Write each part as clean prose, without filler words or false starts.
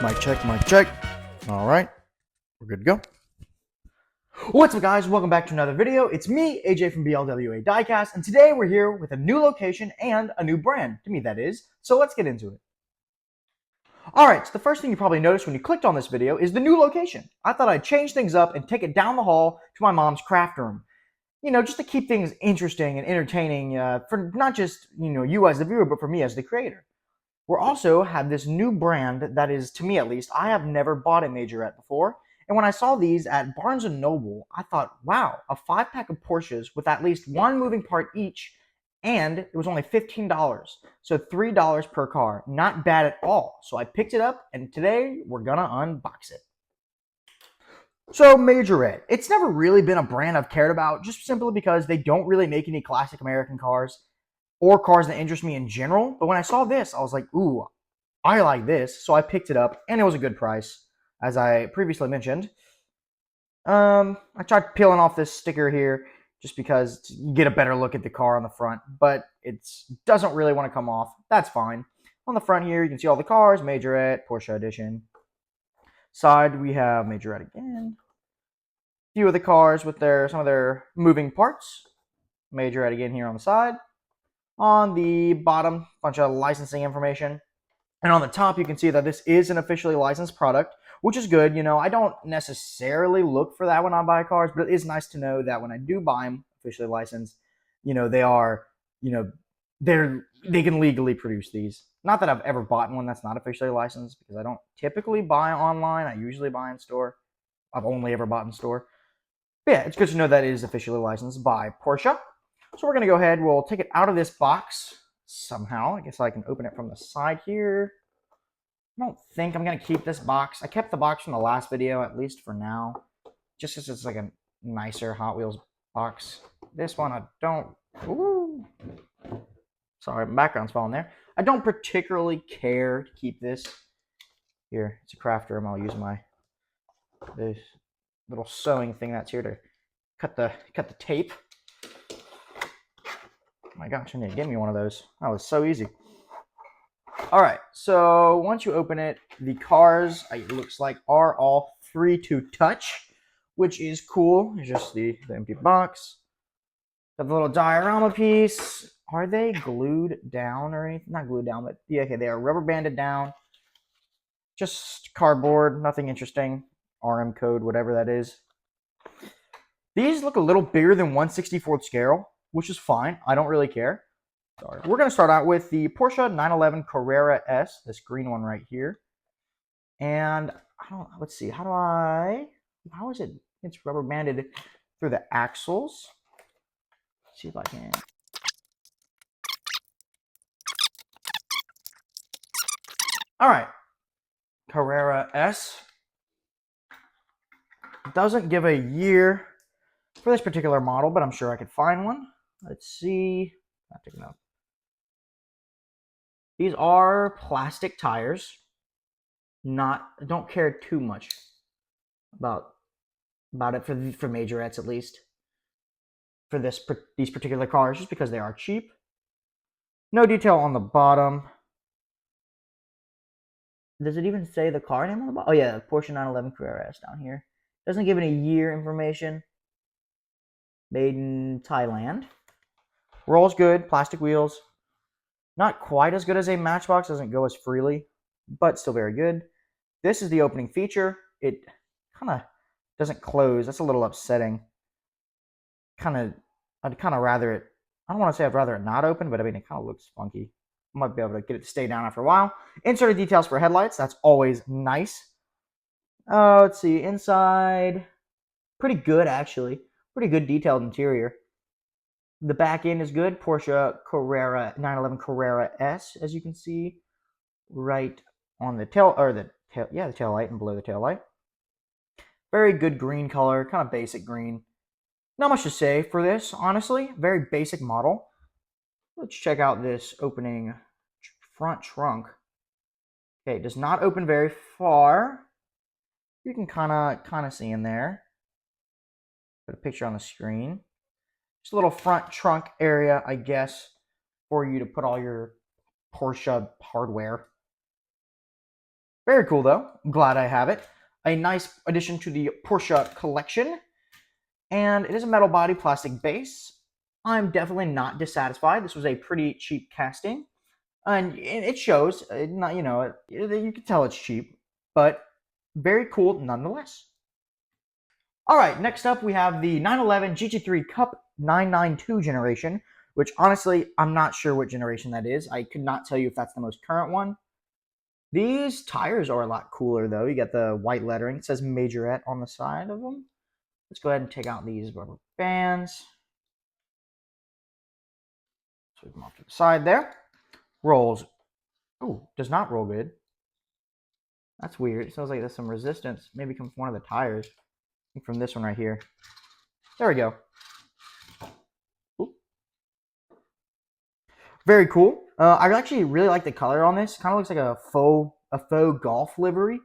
Mic check, mic check. All right, we're good to go. What's up, guys? Welcome back to another video. It's me, AJ from BLWA Diecast, and today we're here with a new location and a new brand. To me, that is. So let's get into it. All right, so the first thing you probably noticed when you clicked on this video is the new location. I thought I'd change things up and take it down the hall to my mom's craft room. You know, just to keep things interesting and entertaining for not just, you as the viewer, but for me as the creator. We also have this new brand that is, to me at least, I have never bought a Majorette before. And when I saw these at Barnes & Noble, I thought, wow, a 5-pack of Porsches with at least one moving part each, and it was only $15. So $3 per car. Not bad at all. So I picked it up, and today we're going to unbox it. So Majorette, it's never really been a brand I've cared about, just simply because they don't really make any classic American cars or cars that interest me in general. But when I saw this, I was like, ooh, I like this. So I picked it up, and it was a good price, as I previously mentioned. I tried peeling off this sticker here just because you get a better look at the car on the front, but it doesn't really want to come off. That's fine. On the front here, you can see all the cars, Majorette, Porsche Edition. Side, we have Majorette again. A few of the cars with some of their moving parts. Majorette again here on the side. On the bottom, bunch of licensing information. And on the top, you can see that this is an officially licensed product, which is good. You know, I don't necessarily look for that when I buy cars, but it is nice to know that when I do buy them officially licensed, they are, they can legally produce these. Not that I've ever bought one that's not officially licensed, because I don't typically buy online. I usually buy in store. I've only ever bought in store. But yeah, it's good to know that it is officially licensed by Porsche. So we're going to go ahead, we'll take it out of this box somehow. I guess I can open it from the side here. I don't think I'm going to keep this box. I kept the box from the last video, at least for now. Just because it's like a nicer Hot Wheels box. This one I don't... Ooh. Sorry, my background's falling there. I don't particularly care to keep this. Here, it's a craft room. I'll use this little sewing thing that's here to cut the tape. Oh my gosh, I need to get me one of those. That was so easy. All right, so once you open it, the cars, it looks like, are all free to touch, which is cool. It's just the empty box. Got the little diorama piece. Are they glued down or anything? Not glued down, but yeah, okay, they are rubber banded down. Just cardboard, nothing interesting. RM code, whatever that is. These look a little bigger than 1/64th scale, which is fine. I don't really care. Sorry. We're going to start out with the Porsche 911 Carrera S, this green one right here. And let's see, how is it? It's rubber banded through the axles. Let's see if I can. All right, Carrera S. Doesn't give a year for this particular model, but I'm sure I could find one. Let's see. Not taking up. These are plastic tires. Don't care too much about it for Majorettes, at least. For these particular cars, just because they are cheap. No detail on the bottom. Does it even say the car name on the bottom? Oh yeah, Porsche 911 Carrera S down here. Doesn't give any year information. Made in Thailand. Rolls good, plastic wheels. Not quite as good as a Matchbox, doesn't go as freely, but still very good. This is the opening feature. It kind of doesn't close. That's a little upsetting. I'd kind of rather it, I don't want to say I'd rather it not open, but I mean, it kind of looks funky. I might be able to get it to stay down after a while. Inserted details for headlights. That's always nice. Let's see, inside, pretty good actually. Pretty good detailed interior. The back end is good. Porsche Carrera 911 Carrera S, as you can see, right on the tail light and below the tail light. Very good green color, kind of basic green. Not much to say for this, honestly. Very basic model. Let's check out this opening front trunk. Okay, it does not open very far. You can kind of see in there. Put a picture on the screen. Just a little front trunk area, I guess, for you to put all your Porsche hardware. Very cool though. I'm glad I have it. A nice addition to the Porsche collection. And it is a metal body, plastic base. I'm definitely not dissatisfied. This was a pretty cheap casting. And it shows, not, you can tell it's cheap, but very cool nonetheless. All right, next up we have the 911 GT3 Cup 992 generation, which honestly, I'm not sure what generation that is. I could not tell you if that's the most current one. These tires are a lot cooler though. You get the white lettering. It says Majorette on the side of them. Let's go ahead and take out these rubber bands. Sweep them off to the side there. Rolls. Oh, does not roll good. That's weird. It sounds like there's some resistance. Maybe comes from one of the tires. I think from this one right here. There we go. Ooh. Very cool. I actually really like the color on this. Kind of looks like a faux golf livery.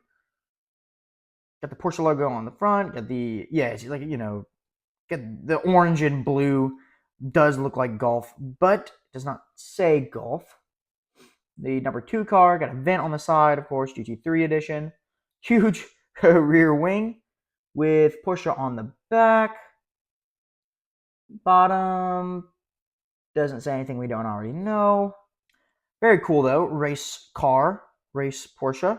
Got the Porsche logo on the front. Got the it's like get the orange and blue. Does look like golf, but does not say golf. The number 2 car got a vent on the side, of course, GT3 edition. Huge rear wing with Porsche on the back. Bottom doesn't say anything we don't already know. Very cool though. Race car, race Porsche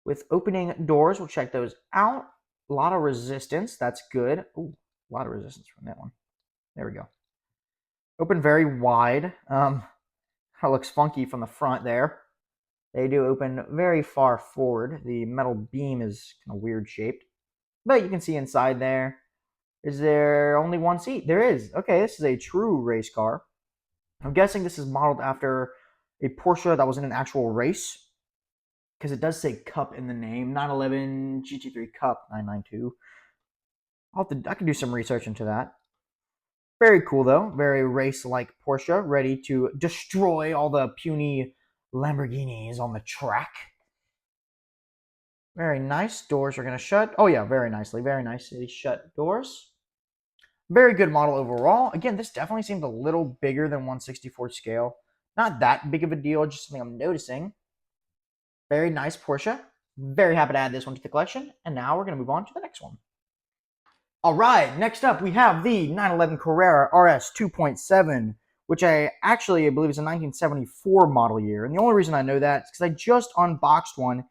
with opening doors. We'll check those out. A lot of resistance. That's good. Ooh, a lot of resistance from that one. There we go. Open very wide. It looks funky from the front there. They do open very far forward. The metal beam is kind of weird shaped. But you can see inside there. Is there only one seat? There is. Okay, this is a true race car. I'm guessing this is modeled after a Porsche that was in an actual race. Because it does say Cup in the name. 911 GT3 Cup 992. I can do some research into that. Very cool though. Very race-like Porsche. Ready to destroy all the puny Lamborghinis on the track. Very nice. Doors are going to shut. Oh yeah, very nicely. Very nicely shut doors. Very good model overall. Again, this definitely seems a little bigger than 1/64 scale. Not that big of a deal, just something I'm noticing. Very nice Porsche. Very happy to add this one to the collection. And now we're going to move on to the next one. All right, next up we have the 911 Carrera RS 2.7, which I believe is a 1974 model year. And the only reason I know that is because I just unboxed one,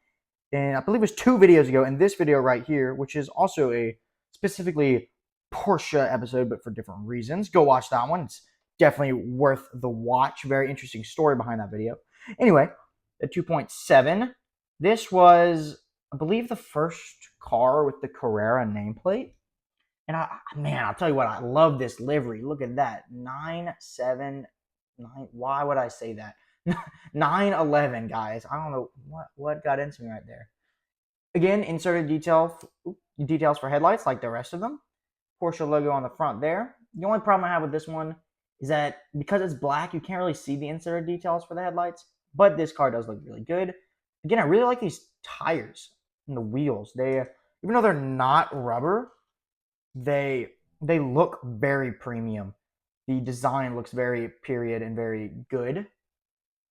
and I believe it was 2 videos ago, and this video right here, which is also a specifically Porsche episode, but for different reasons. Go watch that one. It's definitely worth the watch. Very interesting story behind that video. Anyway, the 2.7. This was, I believe, the first car with the Carrera nameplate. And I'll tell you what, I love this livery. Look at that. 979. Why would I say that? 911, guys. I don't know what got into me right there. Again, inserted details for headlights like the rest of them. Porsche logo on the front there. The only problem I have with this one is that because it's black, you can't really see the inserted details for the headlights. But this car does look really good. Again, I really like these tires and the wheels. Even though they're not rubber, they look very premium. The design looks very period and very good.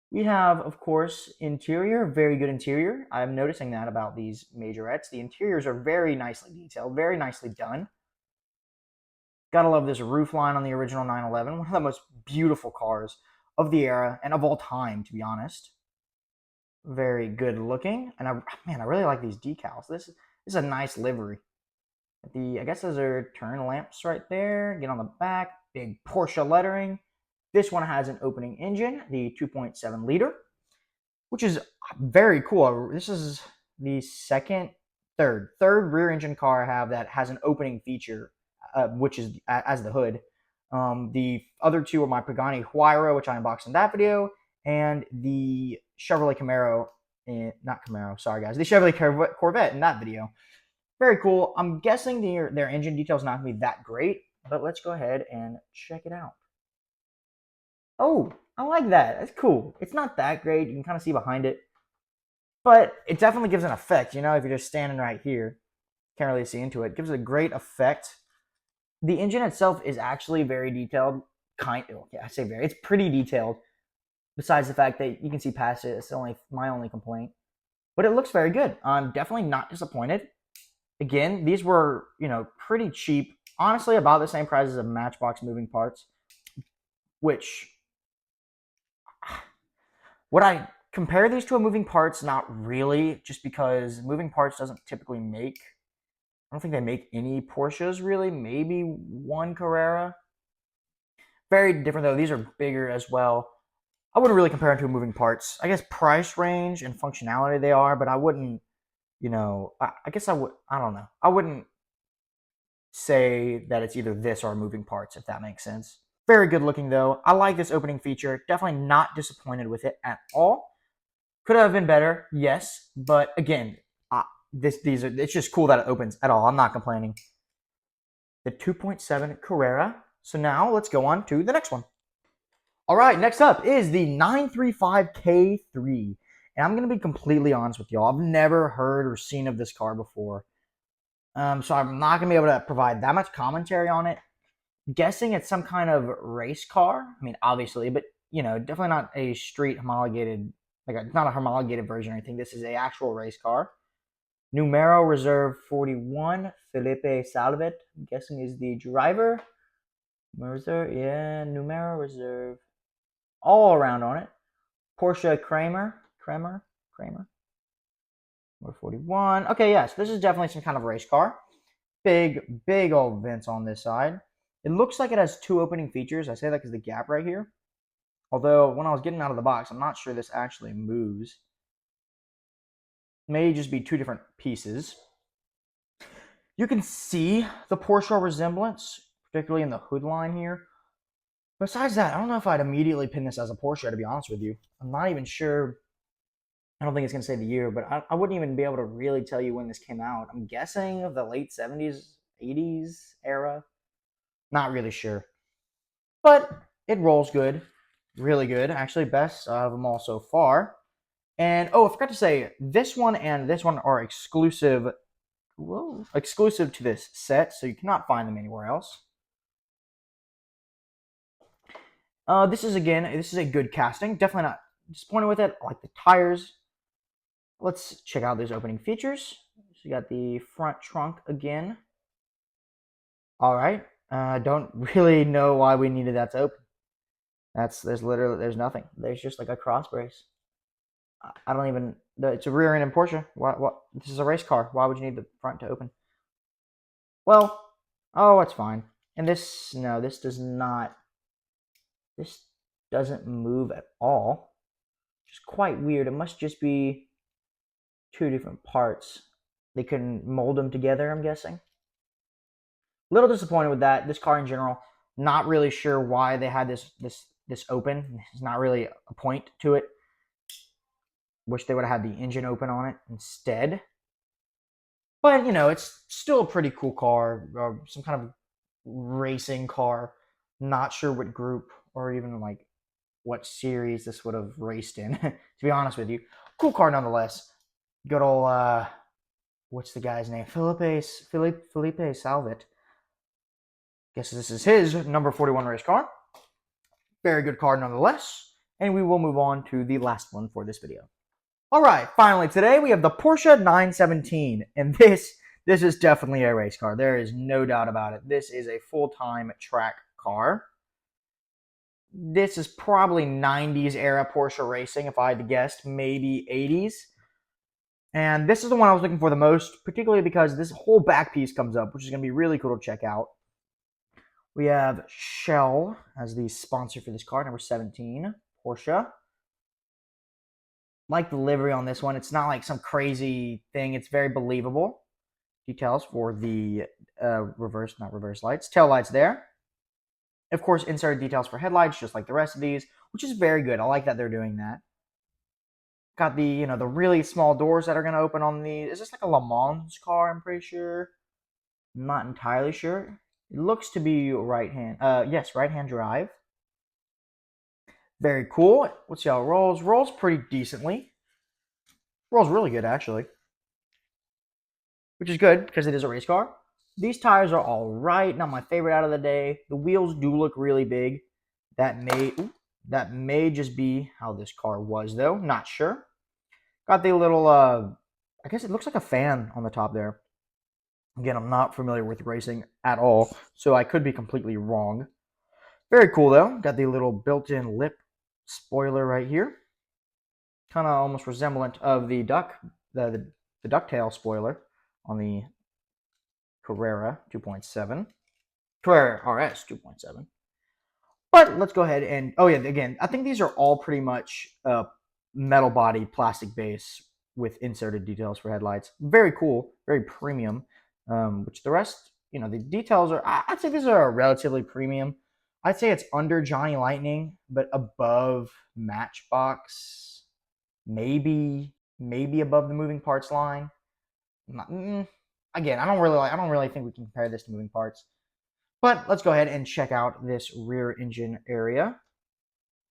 We have, of course, interior, very good interior. I'm noticing that about these Majorettes. The interiors are very nicely detailed, very nicely done. Gotta love this roof line on the original 911. One of the most beautiful cars of the era and of all time, to be honest. Very good looking. And I really like these decals. This is a nice livery. I guess those are turn lamps right there. Get on the back. Big Porsche lettering. This one has an opening engine, the 2.7 liter, which is very cool. This is the third rear engine car I have that has an opening feature, which is as the hood. The other 2 are my Pagani Huayra, which I unboxed in that video, and the Chevrolet Camaro, not Camaro, sorry guys, the Chevrolet Corvette in that video. Very cool. I'm guessing their engine details not going to be that great, but let's go ahead and check it out. Oh, I like that. That's cool. It's not that great. You can kind of see behind it, but it definitely gives an effect. If you're just standing right here, can't really see into it. It gives it a great effect. The engine itself is actually very detailed. It's pretty detailed. Besides the fact that you can see past it, it's my only complaint. but it looks very good. I'm definitely not disappointed. Again, these were, pretty cheap. Honestly, about the same price as a Matchbox moving parts, which would I compare these to a moving parts? Not really, just because moving parts doesn't typically make, I don't think they make any Porsches really, maybe one Carrera. Very different though. These are bigger as well. I wouldn't really compare them to moving parts. I guess price range and functionality they are, but I wouldn't, I guess I would, I don't know. I wouldn't say that it's either this or moving parts, if that makes sense. Very good looking though. I like this opening feature. Definitely not disappointed with it at all. Could have been better, yes, but again, it's just cool that it opens at all. I'm not complaining. The 2.7 Carrera. So now let's go on to the next one. All right, next up is the 935K3. And I'm going to be completely honest with y'all. I've never heard or seen of this car before. So I'm not going to be able to provide that much commentary on it. Guessing it's some kind of race car. I mean, obviously, but, definitely not a street homologated, not a homologated version or anything. This is a actual race car. Numero Reserve 41, Felipe Salvet, I'm guessing is the driver. Reserve, yeah, Numero Reserve. All around on it. Porsche Kramer. Number 41. Okay, yes, this is definitely some kind of race car. Big old vents on this side. It looks like it has two opening features. I say that because the gap right here. Although, when I was getting out of the box, I'm not sure this actually moves. It may just be two different pieces. You can see the Porsche resemblance, particularly in the hood line here. Besides that, I don't know if I'd immediately pin this as a Porsche, to be honest with you. I'm not even sure. I don't think it's going to say the year, but I wouldn't even be able to really tell you when this came out. I'm guessing of the late 70s, 80s era. Not really sure. But it rolls good. Really good. Actually, best out of them all so far. And, I forgot to say, this one and this one are exclusive to this set, so you cannot find them anywhere else. This is a good casting. Definitely not disappointed with it. I like the tires. Let's check out those opening features. So you got the front trunk again. All right. Don't really know why we needed that to open. There's nothing. There's just like a cross brace. I don't even. It's a rear end in Porsche. What? This is a race car. Why would you need the front to open? Well, it's fine. And this does not. This doesn't move at all. Which is quite weird. It must just be two different parts. They couldn't mold them together, I'm guessing. A little disappointed with that. This car in general, not really sure why they had this open. There's not really a point to it. Wish they would have had the engine open on it instead. But, it's still a pretty cool car. Some kind of racing car. Not sure what group or even like what series this would have raced in, to be honest with you. Cool car nonetheless. Good old, what's the guy's name? Felipe Salvet. Guess this is his number 41 race car. Very good car nonetheless. And we will move on to the last one for this video. All right, finally today we have the Porsche 917. And this is definitely a race car. There is no doubt about it. This is a full-time track car. This is probably 90s era Porsche racing, if I had to guess, maybe 80s. And this is the one I was looking for the most, particularly because this whole back piece comes up, which is going to be really cool to check out. We have Shell as the sponsor for this car, number 17, Porsche. Like the livery on this one, it's not like some crazy thing. It's very believable. Details for the not reverse lights, tail lights there. Of course, inserted details for headlights, just like the rest of these, which is very good. I like that they're doing that. Got the, the really small doors that are going to open on these. Is this like a Le Mans car? I'm pretty sure. I'm not entirely sure. It looks to be right-hand. Yes, right-hand drive. Very cool. Let's see how it rolls. Rolls pretty decently. Rolls really good, actually. Which is good, because it is a race car. These tires are all right. Not my favorite out of the day. The wheels do look really big. That may just be how this car was, though. Not sure. Got the little, I guess it looks like a fan on the top there. Again, I'm not familiar with racing at all, so I could be completely wrong. Very cool though. Got the little built-in lip spoiler right here. Kind of almost resemblant of the the ducktail spoiler on the Carrera 2.7. Carrera RS 2.7. But let's go ahead and, oh yeah, again, I think these are all pretty much metal body, plastic base with inserted details for headlights. Very cool, very premium. Which the rest, the details are, I'd say these are relatively premium. I'd say it's under Johnny Lightning, but above Matchbox, maybe above the moving parts line. Again, I don't really think we can compare this to moving parts. But let's go ahead and check out this rear engine area.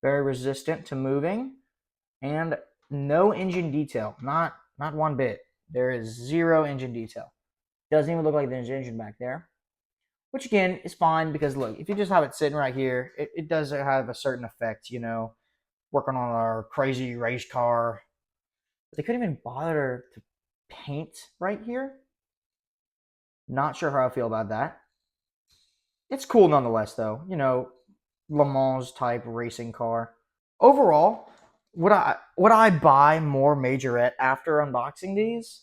Very resistant to moving, and no engine detail, not one bit. There is zero engine detail. Doesn't even look like there's an engine back there, which again is fine because look, if you just have it sitting right here, it does have a certain effect, working on our crazy race car. But they couldn't even bother to paint right here. Not sure how I feel about that. It's cool nonetheless, though. Le Mans type racing car. Overall, would I buy more Majorette after unboxing these?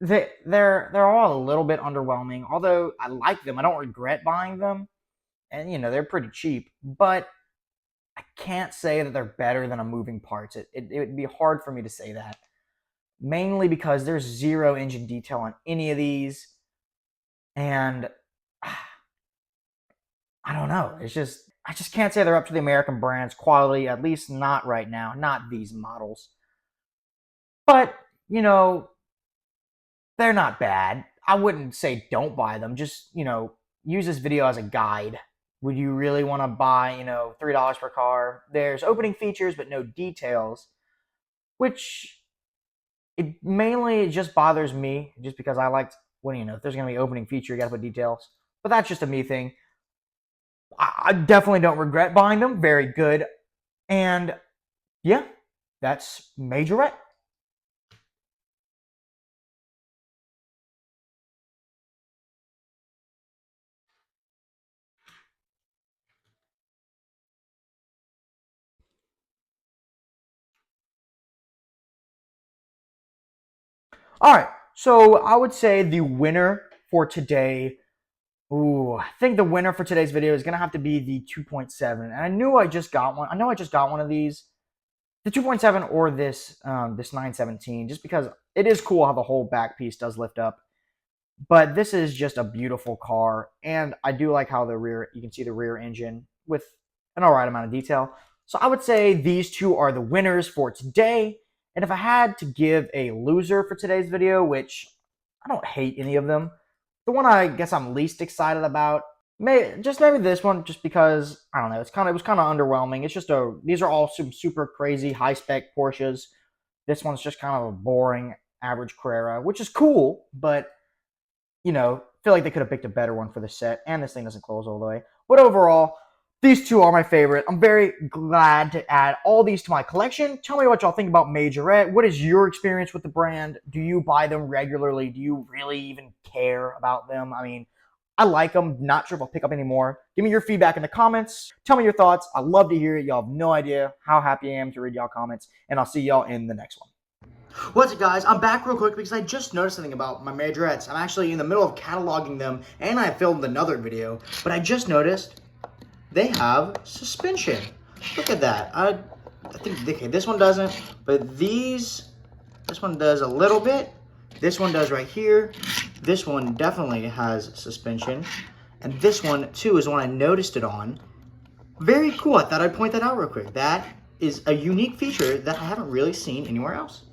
They're all a little bit underwhelming. Although I like them, I don't regret buying them, and they're pretty cheap. But I can't say that they're better than a moving parts. It would be hard for me to say that, mainly because there's zero engine detail on any of these, and I don't know. I just can't say they're up to the American brand's quality, at least not right now, not these models. But, they're not bad. I wouldn't say don't buy them. Just, use this video as a guide. Would you really want to buy, $3 per car? There's opening features, but no details, which it mainly just bothers me just because I liked when, if there's going to be opening feature, you got to put details. But that's just a me thing. I definitely don't regret buying them. Very good. And yeah, that's Majorette. All right, so I would say the winner for today, I think the winner for today's video is going to have to be the 2.7. And I knew I just got one. I know I just got one of these, the 2.7 or this 917, just because it is cool how the whole back piece does lift up. But this is just a beautiful car, and I do like how you can see the rear engine with an all right amount of detail. So I would say these two are the winners for today. And if I had to give a loser for today's video, which I don't hate any of them, the one I guess I'm least excited about, maybe this one, just because I don't know, it was kind of underwhelming. It's just these are all some super crazy high spec Porsches. This one's just kind of a boring average Carrera, which is cool, but feel like they could have picked a better one for the set, and this thing doesn't close all the way. But overall, these two are my favorite. I'm very glad to add all these to my collection. Tell me what y'all think about Majorette. What is your experience with the brand? Do you buy them regularly? Do you really even care about them? I mean, I like them. Not sure if I'll pick up any more. Give me your feedback in the comments. Tell me your thoughts. I love to hear it. Y'all have no idea how happy I am to read y'all comments, and I'll see y'all in the next one. What's up, guys? I'm back real quick because I just noticed something about my Majorettes. I'm actually in the middle of cataloging them, and I filmed another video, but I just noticed they have suspension. Look at that. I think, okay, this one doesn't, but this one does a little bit. This one does right here. This one definitely has suspension. And this one, too, is one I noticed it on. Very cool. I thought I'd point that out real quick. That is a unique feature that I haven't really seen anywhere else.